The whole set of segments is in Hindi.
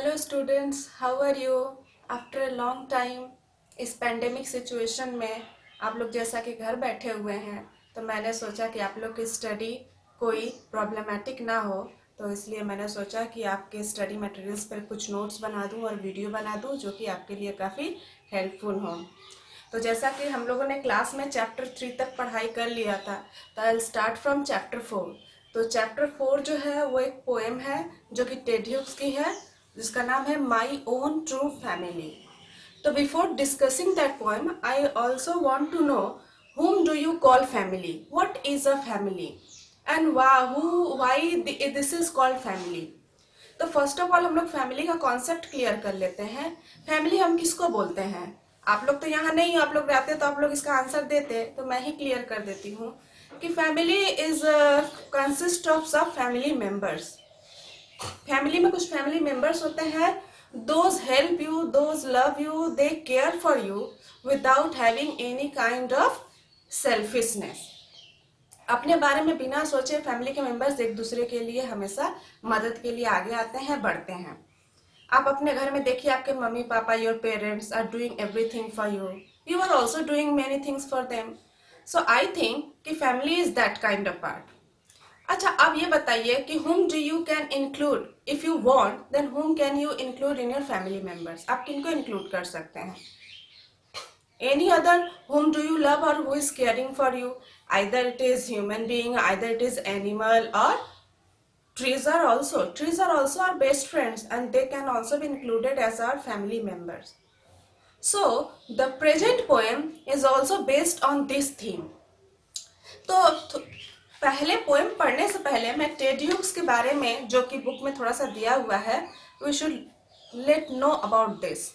Hello students, how are you? After a long time इस पेंडेमिक सिचुएशन में आप लोग जैसा कि घर बैठे हुए हैं, तो मैंने सोचा कि आप लोग की स्टडी कोई प्रॉब्लमेटिक ना हो, तो इसलिए मैंने सोचा कि आपके स्टडी मटेरियल्स पर कुछ नोट्स बना दूं और वीडियो बना दूं जो कि आपके लिए काफ़ी हेल्पफुल हो। तो जैसा कि हम लोगों ने क्लास में चैप्टर 3 तक पढ़ाई कर लिया था, तो I will start from chapter 4। तो चैप्टर 4 जो है वो एक पोएम है जो कि टेड ह्यूक्स की है, जिसका नाम है माई ओन ट्रू फैमिली। तो before discussing that poem I also want to know whom do you call family, what is a family and why this is called family। तो फर्स्ट ऑफ ऑल हम लोग फैमिली का कॉन्सेप्ट क्लियर कर लेते हैं। फैमिली हम किसको बोलते हैं? आप लोग तो यहाँ नहीं हो, आप लोग रहते तो आप लोग इसका आंसर देते, तो मैं ही क्लियर कर देती हूँ कि फैमिली इज कंसिस्ट ऑफ सब फैमिली मेंबर्स। फैमिली में कुछ फैमिली मेंबर्स होते हैं, those help you, those love you, they care for you without having any kind of selfishness. अपने बारे में बिना सोचे फैमिली के मेंबर्स एक दूसरे के लिए हमेशा मदद के लिए आगे आते हैं, बढ़ते हैं। आप अपने घर में देखिए, आपके mummy papa, your parents are doing everything for you, you are also doing many things for them. So I think कि family is that kind of part. अच्छा, अब ये बताइए कि whom do you can include if you want, then whom can you include in your family members? आप किनको include कर सकते हैं? Any other whom do you love or who is caring for you? Either it is human being, either it is animal, or trees are also our best friends and they can also be included as our family members. So the present poem is also based on this theme. तो पहले पोएम पढ़ने से पहले मैं टेड ह्यूक्स के बारे में, जो कि बुक में थोड़ा सा दिया हुआ है, we should let know about this.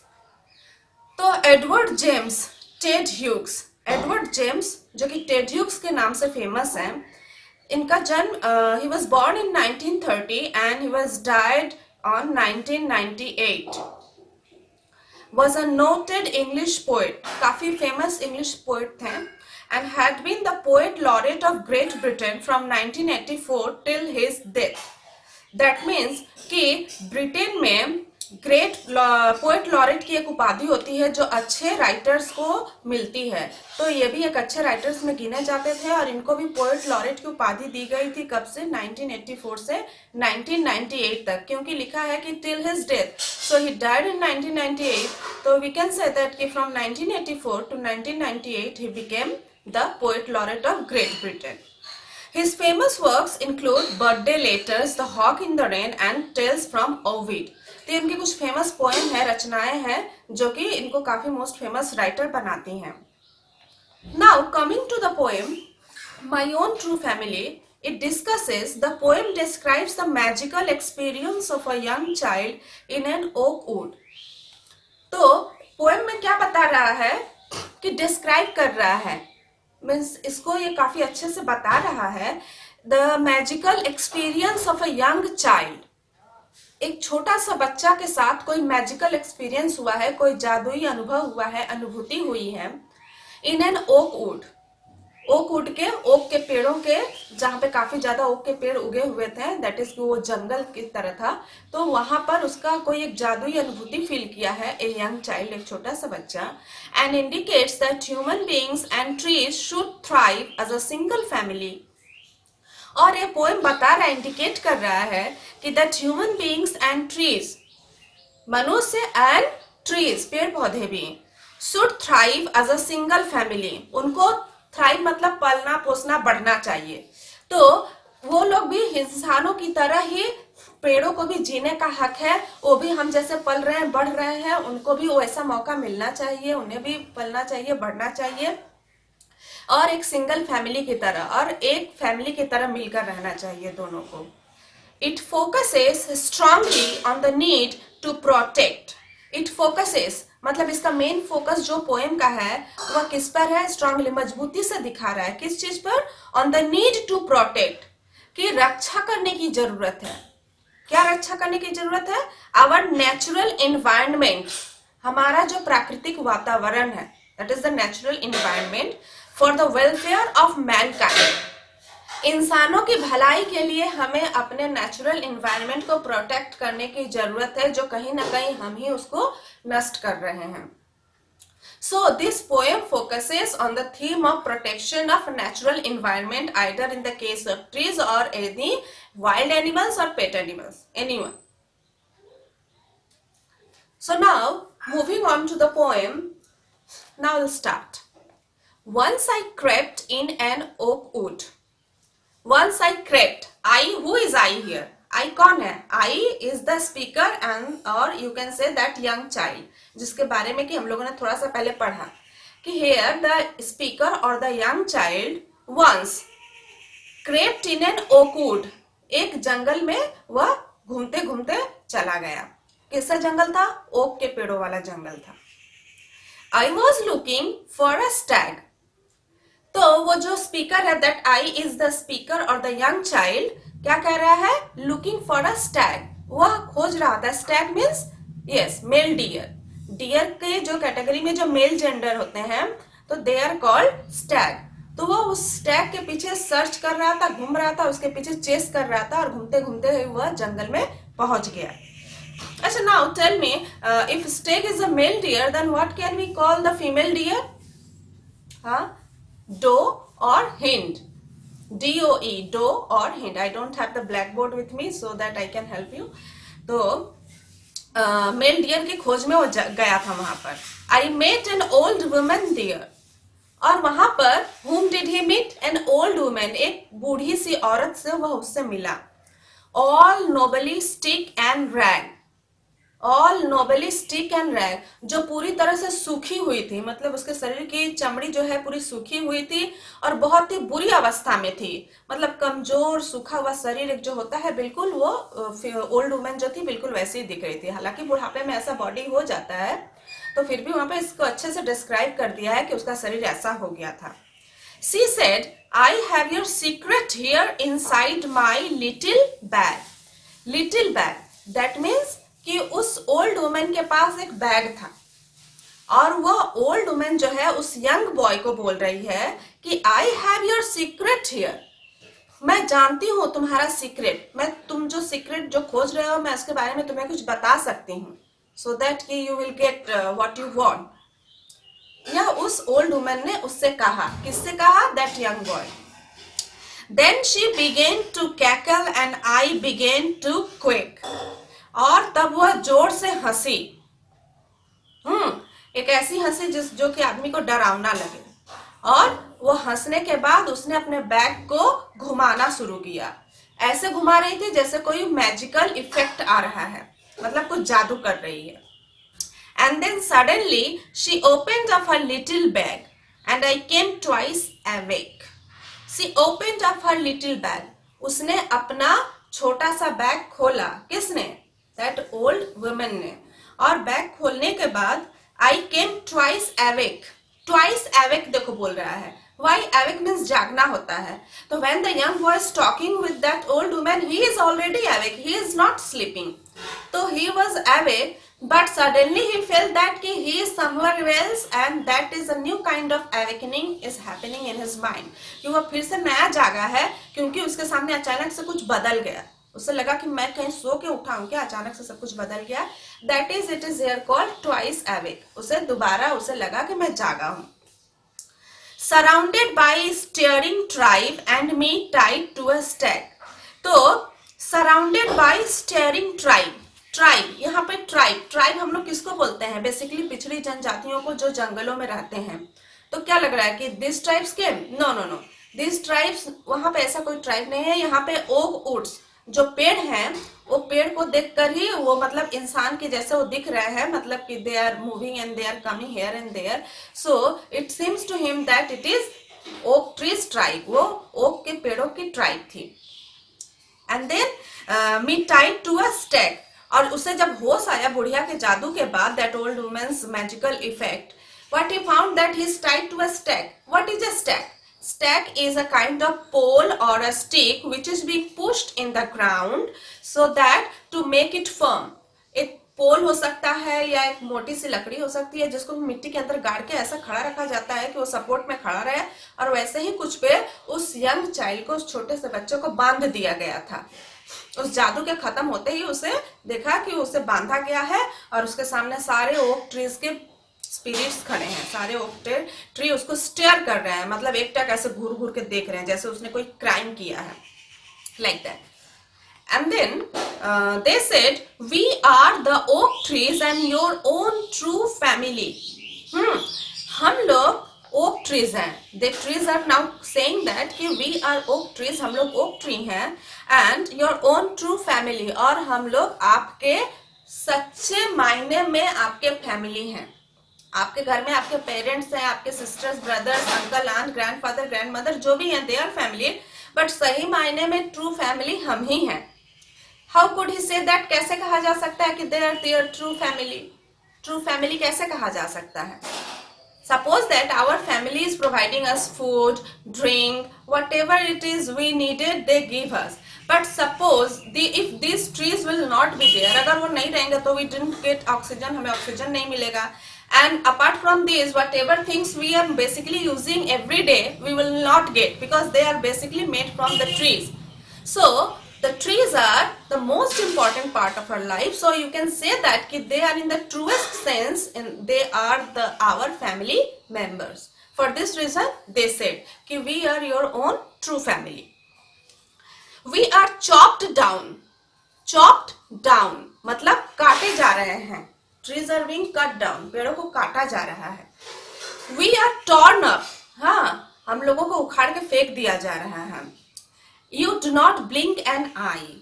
तो एडवर्ड जेम्स एडवर्ड जेम्स जो कि टेड ह्यूक्स के नाम से फेमस है, इनका जन्म he was born in 1930 and he was died on 1998। was a noted English poet, काफी फेमस इंग्लिश पोएट थे, and had been the poet laureate of Great Britain from 1984 till his death. That means कि ब्रिटेन में ग्रेट पोएट लॉरेट की एक उपाधि होती है जो अच्छे राइटर्स को मिलती है। तो ये भी एक अच्छे राइटर्स में गिने जाते थे और इनको भी पोएट लॉरेट की उपाधि दी गई थी। कब से? 1984 से 1998 तक, क्योंकि लिखा है कि till his death, so he died in 1998। तो वी कैन से दैट कि from 1984 to 1998 he became the poet laureate of Great Britain. His famous works include Birthday Letters, The Hawk in the Rain and Tales from Ovid. तो इनके कुछ फेमस पोएम है, रचनाएं हैं जो कि इनको काफी मोस्ट फेमस राइटर बनाती हैं। Now coming to the poem My Own True Family, it discusses, the poem describes the magical experience of a young child in an oak wood. तो पोएम में क्या बता रहा है कि डिस्क्राइब कर रहा है, मीन्स इसको ये काफी अच्छे से बता रहा है, the magical experience of a young child. एक छोटा सा बच्चा के साथ कोई मैजिकल एक्सपीरियंस हुआ है, कोई जादुई अनुभव हुआ है, अनुभूति हुई है, in an oak wood. Oak wood के, ओक के पेड़ों के, जहाँ पे काफी ज्यादा ओक के पेड़ उगे हुए थे, दैट इज वो जंगल की तरह था, तो वहां पर उसका कोई एक जादुई अनुभूति फील किया है ए यंग चाइल्ड, एक छोटा सा बच्चा, and indicates that human beings and trees should thrive as a single family. और ये पोएम बता रहा है, इंडिकेट कर रहा है कि that human beings and trees, मनुष्य एंड ट्रीज, पेड़ पौधे भी, should thrive as a single family, उनको थ्राइव मतलब पलना पोसना बढ़ना चाहिए। तो वो लोग भी इंसानों की तरह ही, पेड़ों को भी जीने का हक है, वो भी हम जैसे पल रहे हैं, बढ़ रहे हैं, उनको भी वैसा मौका मिलना चाहिए, उन्हें भी पलना चाहिए, बढ़ना चाहिए, और एक सिंगल फैमिली की तरह और एक फैमिली की तरह मिलकर रहना चाहिए दोनों को। It focuses strongly on the need to protect. It focuses मतलब इसका मेन फोकस जो पोएम का है वह किस पर है? स्ट्रांगली, मजबूती से दिखा रहा है। किस चीज पर? On the need to protect, कि रक्षा करने की जरूरत है। क्या रक्षा करने की जरूरत है? आवर नेचुरल एनवायरनमेंट, हमारा जो प्राकृतिक वातावरण है, that is the natural environment, for the welfare of Mankind, इंसानों की भलाई के लिए हमें अपने नेचुरल इन्वायरमेंट को प्रोटेक्ट करने की जरूरत है, जो कहीं ना कहीं हम ही उसको नष्ट कर रहे हैं. So this poem focuses on the theme of protection of natural environment, either in the case of trees or any wild animals or pet animals, anyone. So now moving on to the poem, now we'll start. Once I crept in an oak wood. Once I crept. I, who is I here? I कौन है? I is the speaker and or you can say that young child, जिसके बारे में कि हम लोगों ने थोड़ा सा पहले पढ़ा कि here the speaker or the young child once crept in an oak wood. एक जंगल में वह घूमते घूमते चला गया. किसका जंगल था? ओक के पेड़ों वाला जंगल था. I was looking for a stag. तो वो जो स्पीकर है, that I is the speaker और द यंग चाइल्ड, क्या कह रहा है? Looking for a stag. वह खोज रहा था. Stag means yes male deer. Deer के जो कैटेगरी में जो मेल जेंडर होते हैं तो दे आर कॉल्ड स्टैग. तो वो उस स्टैग के पीछे सर्च कर रहा था, घूम रहा था, उसके पीछे चेस कर रहा था और घूमते घूमते वह जंगल में पहुंच गया. अच्छा, now tell me, if stag is a male deer then what can we call the female deer? हाँ, doe or hind. DOE, doe or hind. I don't have the blackboard with me so that I can help you. तो मेल डियर की खोज में वो गया था वहां पर. I met an old woman there. और वहां पर whom did he meet? An old woman. एक बूढ़ी सी औरत से वह उससे मिला. All nobly stick and rag. All nobly stick and rag, जो पूरी तरह से सूखी हुई थी, मतलब उसके शरीर की चमड़ी जो है पूरी सूखी हुई थी और बहुत ही बुरी अवस्था में थी. मतलब कमजोर सूखा हुआ शरीर एक जो होता है, बिल्कुल वो ओल्ड वुमेन जो थी बिल्कुल वैसी ही दिख रही थी. हालांकि बुढ़ापे में ऐसा बॉडी हो जाता है, तो फिर भी वहां पे इसको अच्छे से डिस्क्राइब कर दिया है कि उसका शरीर ऐसा हो गया था. She said, I have your secret here inside my little bag. Little bag, that means कि उस ओल्ड वुमेन के पास एक बैग था और वह ओल्ड वुमेन जो है उस यंग बॉय को बोल रही है कि I have your secret here. मैं जानती हूं तुम्हारा सीक्रेट. मैं तुम जो सीक्रेट जो खोज रहे हो, मैं उसके बारे में तुम्हें कुछ बता सकती हूँ, सो दैट कि you will get what you want. यह उस ओल्ड वुमेन ने उससे कहा. किससे कहा? That young boy. Then she began to cackle and I began to quake. और तब वह जोर से हंसी. एक ऐसी हंसी जो कि आदमी को डरावना लगे. और वो हंसने के बाद उसने अपने बैग को घुमाना शुरू किया. ऐसे घुमा रही थी जैसे कोई मैजिकल इफेक्ट आ रहा है, मतलब कुछ जादू कर रही है. And then suddenly she opened up her little bag and I came twice awake. She opened up her little bag. उसने अपना छोटा सा बैग खोला. किसने? दैट ओल्ड वुमेन ने. और बैग खोलने के बाद आई came twice awake. Twice awake देखो बोल रहा है. वाई अवेक मीन्स जागना होता है. तो when the young boy is talking with that old women, he is already awake, he is not sleeping. तो he was awake, but suddenly he felt that he is somewhere else and that is a new kind of awakening is happening in his mind. कि वह फिर से नया जागा है क्योंकि उसके सामने अचानक से कुछ बदल गया. उसे लगा कि मैं कहीं सो के उठा हूं क्या, अचानक से सब कुछ बदल गया. That is it is here called twice awake. उसे दोबारा उसे लगा कि मैं जागा हूं. Surrounded by steering tribe and me tied to a stag. तो surrounded by steering tribe. Tribe, यहाँ पे ट्राइब हम लोग किसको बोलते हैं? बेसिकली पिछड़ी जनजातियों को जो जंगलों में रहते हैं. तो क्या लग रहा है कि दिस ट्राइब्स के? No no no, this tribes, वहां पे ऐसा कोई ट्राइब नहीं है. यहाँ पे ओक वुड्स जो पेड़ हैं, वो पेड़ को देखकर ही वो मतलब इंसान के जैसे वो दिख रहे हैं, मतलब कि they are moving and they are coming here and there. So it seems to him that it is oak trees tribe. वो ओक के पेड़ों की ट्राइब थी. And then me tied to a stag. और उसे जब होश आया बुढ़िया के जादू के बाद, that old women's magical effect, what he found that he is tied to a stag. What is a stag? Stag is a kind of pole or a stick which is being pushed in the ground so that to make it firm. पोल हो सकता है या एक मोटी सी लकड़ी हो सकती है जिसको मिट्टी के अंदर गाड़ के ऐसा खड़ा रखा जाता है कि वो सपोर्ट में खड़ा रहे, और वैसे ही कुछ पे उस यंग चाइल्ड को, उस छोटे से बच्चे को बांध दिया गया था। उस जादू के खत्म होते ही उसे देखा कि उसे बांधा गया है और उसके सामने सारे ओक ट्रीज के स्पिरिट्स खड़े हैं। सारे ओक ट्री उसको स्टेयर कर रहे हैं, मतलब एक टक ऐसे घूर घूर के देख रहे हैं जैसे उसने कोई क्राइम किया है, like that. And then they said, "We are the oak trees and your own true family." हम लोग oak trees हैं। The trees are now saying that कि we are oak trees, हम लोग oak tree हैं, and your own true family, और हम लोग आपके सच्चे मायने में आपके फैमिली हैं। आपके घर में आपके पेरेंट्स हैं, आपके sisters, brothers, uncle, aunt, grandfather, grandmother जो भी हैं, दे आर फैमिली, बट सही मायने में ट्रू फैमिली हम ही हैं। How could he say that, कैसे कहा जा सकता है कि they are there true family? True family कैसे कहा जा सकता है? Suppose that our family is providing us food, drink, whatever it is we needed, they give us. But suppose if these trees will not be there, अगर वो नहीं रहेंगे तो we didn't get oxygen, हमें ऑक्सीजन नहीं मिलेगा. And apart from this, whatever things we are basically using every day, we will not get because they are basically made from the trees. So the trees are the most important part of our life. So you can say that कि they are in the truest sense and they are our family members. For this reason they said कि we are your own true family. We are chopped down. Chopped down मतलब काटे जा रहे हैं. Trees are being cut down. पेड़ों को काटा जा रहा है. We are torn up. हाँ, हम लोगों को उखाड़ के फेंक दिया जा रहा है. You do not blink an eye.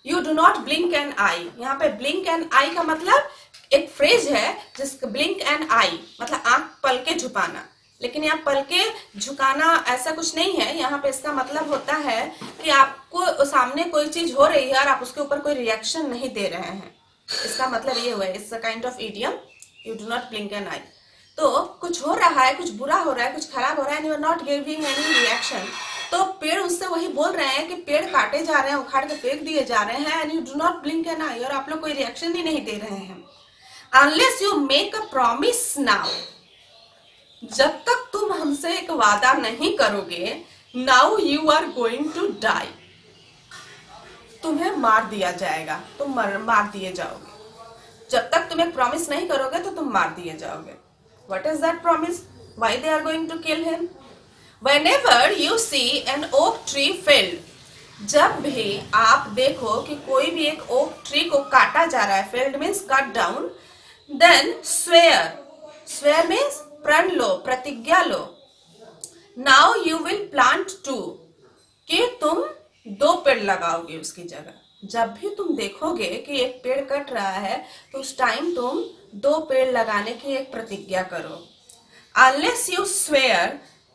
You do not blink an eye. यहाँ पे blink an eye का मतलब एक फ्रेज है जिसका blink an eye मतलब आंख पलके झुकाना, लेकिन यहाँ पलके झुकाना ऐसा कुछ नहीं है। यहाँ पे इसका मतलब होता है कि आपको सामने कोई चीज हो रही है और आप उसके ऊपर कोई रिएक्शन नहीं दे रहे हैं। इसका मतलब ये हुआ है, it's a kind of idiom, you do not blink an eye. तो कुछ हो रहा है, कुछ बुरा हो रहा है, कुछ खराब हो रहा है, and you are not giving any reaction. तो पेड़ उससे वही बोल रहे हैं कि पेड़ काटे जा रहे हैं, उखाड़ के फेंक दिए जा रहे हैं, and you do not blink an eye, और आप लोग कोई रिएक्शन ही नहीं दे रहे हैं। Unless you make a promise now, जब तक तुम हमसे एक वादा नहीं करोगे, now you are going to die, तुम्हें मार दिया जाएगा, तुम मार दिए जाओगे। जब तक तुम एक प्रॉमिस नहीं करोगे तो तुम मार दिए जाओगे। What is that promise? Why they are going to kill him? Whenever you see an oak tree felled, जब भी आप देखो कि कोई भी एक ओक ट्री को काटा जा रहा है, felled means cut down, then swear. Swear means प्रण लो, प्रतिज्ञा लो। Now you will plant two, कि तुम 2 पेड़ लगाओगे उसकी जगह। जब भी तुम देखोगे कि एक पेड़ कट रहा है तो उस टाइम तुम 2 पेड़ लगाने की एक प्रतिज्ञा करो। Unless you swear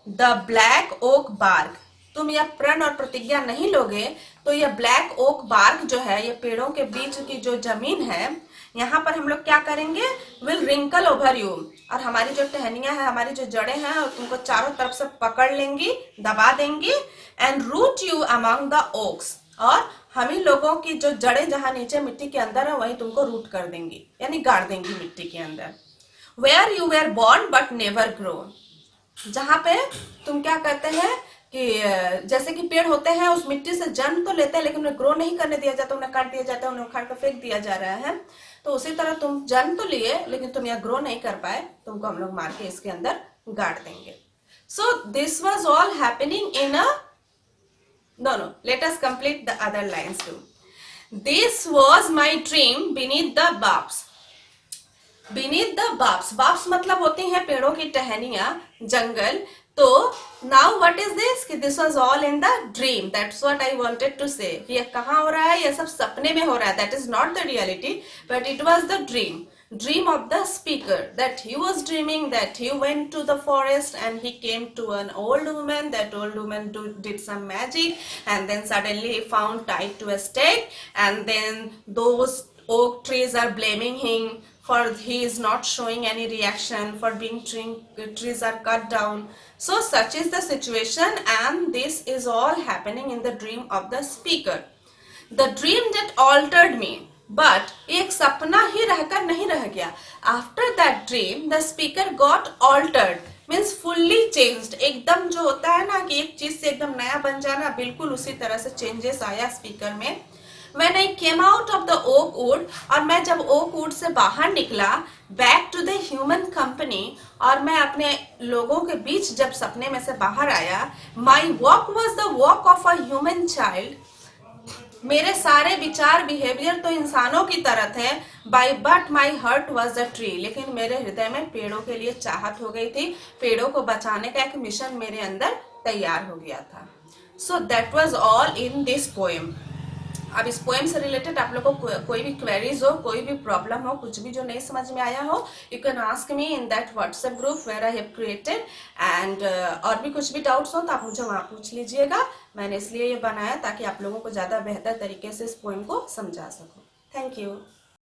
the black oak bark, तुम यह प्रण और प्रतिज्ञा नहीं लोगे तो यह ब्लैक ओक बार्क जो है, ये पेड़ों के बीच की जो जमीन है, यहाँ पर हम लोग क्या करेंगे, विल रिंकल ओवर यू, और हमारी जो टहनियां हैं, हमारी जो जड़ें हैं, उनको चारों तरफ से पकड़ लेंगी, दबा देंगी, and root you among the oaks, और हम ही लोगों की जो जड़ें जहां नीचे मिट्टी के अंदर है वहीं तुमको रूट कर देंगी, यानी गाड़ देंगी मिट्टी के अंदर। Where you were born but never grow, जहां पे तुम क्या करते हैं कि जैसे कि पेड़ होते हैं उस मिट्टी से जन्म तो लेते हैं लेकिन उन्हें ग्रो नहीं करने दिया जाता, उन्हें काट दिया जाता है, उन्हें उखाड़ कर फेंक दिया जा रहा है। तो उसी तरह तुम जन्म तो लिए लेकिन तुम यह ग्रो नहीं कर पाए, तुमको हम लोग मार के इसके अंदर गाड़ देंगे। So this was all happening in a no let us complete the other lines too. This was my dream beneath the barbs. Beneath the barbs, barbs मतलब होती हैं पेड़ों की टहनियां, जंगल। तो now what is this कि this was all in the dream, that's what I wanted to say। ये कहाँ हो रहा है, ये सब सपने में हो रहा है, that is not the reality but it was the dream of the speaker, that he was dreaming that he went to the forest and he came to an old woman, that old woman did some magic, and then suddenly he found tied to a stake, and then those oak trees are blaming him for he is not showing any reaction, for being trees are cut down. So such is the situation, and this is all happening in the dream of the speaker. The dream that altered me, but एक सपना ही रहकर नहीं रह गया. After that dream the speaker got altered, means fully changed. एकदम जो होता है ना कि एक चीज से एकदम नया बन जाना, बिल्कुल उसी तरह से चेंजेस आया स्पीकर में. When I came out of the oak wood, और मैं जब ओक वुड से बाहर निकला, back to the human company, और मैं अपने लोगों के बीच जब सपने में से बाहर आया, my walk was the walk of a human child. मेरे सारे विचार बिहेवियर तो इंसानों की तरह थे. By but my hurt was the tree, लेकिन मेरे हृदय में पेड़ों के लिए चाहत हो गई थी. पेड़ों को बचाने का एक मिशन मेरे अंदर तैयार हो गया था. So that was all in this poem. अब इस पोएम से रिलेटेड आप लोगों को कोई भी क्वेरीज हो, कोई भी प्रॉब्लम हो, कुछ भी जो नहीं समझ में आया हो, you can ask me in that WhatsApp group where I have created. And और भी कुछ भी डाउट्स हो तो आप मुझे वहाँ पूछ लीजिएगा. मैंने इसलिए ये बनाया ताकि आप लोगों को ज़्यादा बेहतर तरीके से इस पोएम को समझा सकूँ. Thank you.